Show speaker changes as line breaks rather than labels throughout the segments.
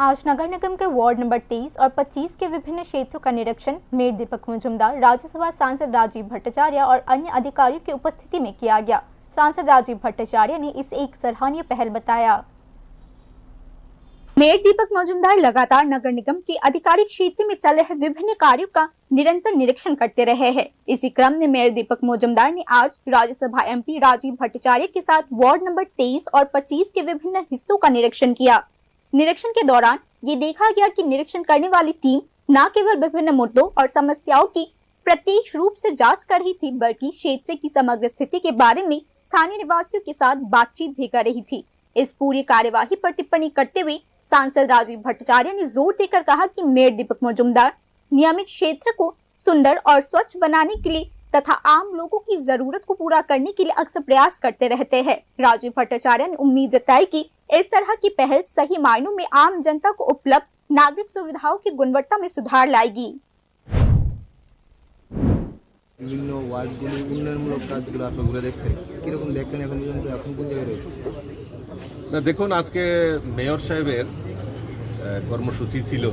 आज नगर निगम के ward number 23 और 25 के विभिन्न क्षेत्रों का निरीक्षण मेयर दीपक मजूमदार, राज्यसभा सांसद राजीव भट्टाचार्य और अन्य अधिकारियों की उपस्थिति में किया गया। सांसद राजीव भट्टाचार्य ने इसे एक सराहनीय पहल बताया। मेयर दीपक मजूमदार लगातार नगर निगम के आधिकारिक क्षेत्र में चल रहे विभिन्न कार्यों का निरंतर निरीक्षण करते रहे हैं। इसी क्रम में मेयर दीपक मजूमदार ने आज राज्यसभा एमपी राजीव भट्टाचार्य के साथ वार्ड नंबर 23 और 25 के विभिन्न हिस्सों का निरीक्षण किया। निरीक्षण के दौरान ये देखा गया कि निरीक्षण करने वाली टीम न केवल विभिन्न मुद्दों और समस्याओं की प्रत्यक्ष रूप से जांच कर रही थी, बल्कि क्षेत्र की समग्र स्थिति के बारे में स्थानीय निवासियों के साथ बातचीत भी कर रही थी। इस पूरी कार्यवाही पर टिप्पणी करते हुए सांसद राजीव भट्टाचार्य ने जोर देकर कहा कि मेयर दीपक मजूमदार नियमित क्षेत्र को सुंदर और स्वच्छ बनाने के लिए तथा आम लोगों की जरूरत को पूरा करने के लिए अक्सर प्रयास करते रहते हैं। राजीव भट्टाचार्य ने उम्मीद जताई कि इस तरह की पहल सही मायनों में आम जनता को उपलब्ध नागरिक सुविधाओं की गुणवत्ता में सुधार लाएगी।
বিভিন্ন ওয়ার্ডগুলি উন্নয়নমূলক কাজগুলো আপনি ঘুরে দেখছেন, কিরকম দেখতেন এখন পর্যন্ত, এখন কোন জায়গায় রয়েছে?
না দেখুন, আজকে মেয়র সাহেবের কর্মসূচি ছিল।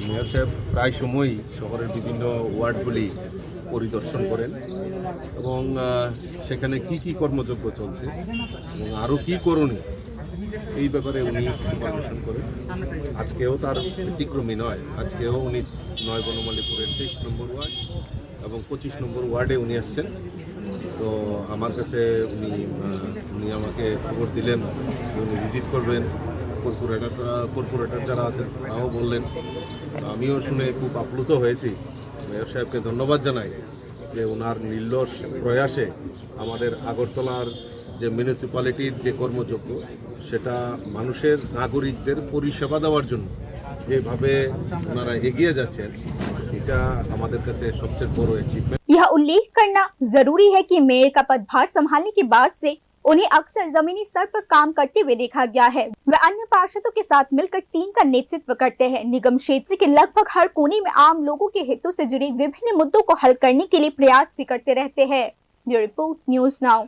মেয়র সাহেব প্রায় সময়ই শহরের বিভিন্ন ওয়ার্ডগুলি পরিদর্শন করেন এবং সেখানে কি কর্মযজ্ঞ চলছে এবং আরও কি করণীয় এই ব্যাপারে উনি সুপারভিশন করেন। আজকেও তার ব্যতিক্রমী নয়। আজকেও উনি ৯ বনমালীপুরের ২৩ নম্বর ওয়ার্ড এবং ২৫ নম্বর ওয়ার্ডে উনি আসছেন। তো আমার কাছে উনি আমাকে খবর দিলেন উনি ভিজিট করবেন। কর্পোরেটর যারা আছেন তারাও বললেন। আমিও শুনে খুব আপ্লুত হয়েছি। মেয়র সাহেবকে ধন্যবাদ জানাই যে ওনার নির্লস প্রয়াসে আমাদের আগরতলার যে মিউনিসিপ্যালিটির যে কর্মযজ্ঞ সেটা মানুষের নাগরিকদের পরিষেবা দেওয়ার জন্য যেভাবে ওনারা এগিয়ে যাচ্ছেন, এটা আমাদের কাছে সবচেয়ে বড় অ্যাচিভমেন্ট।
यह उल्लेख करना जरूरी है कि मेयर का पदभार संभालने के बाद से उन्हें अक्सर जमीनी स्तर पर काम करते हुए देखा गया है। वे अन्य पार्षदों के साथ मिलकर टीम का नेतृत्व करते हैं। निगम क्षेत्र के लगभग हर कोने में आम लोगों के हितों से जुड़े विभिन्न मुद्दों को हल करने के लिए प्रयास भी करते रहते हैं। Bureau report, news now.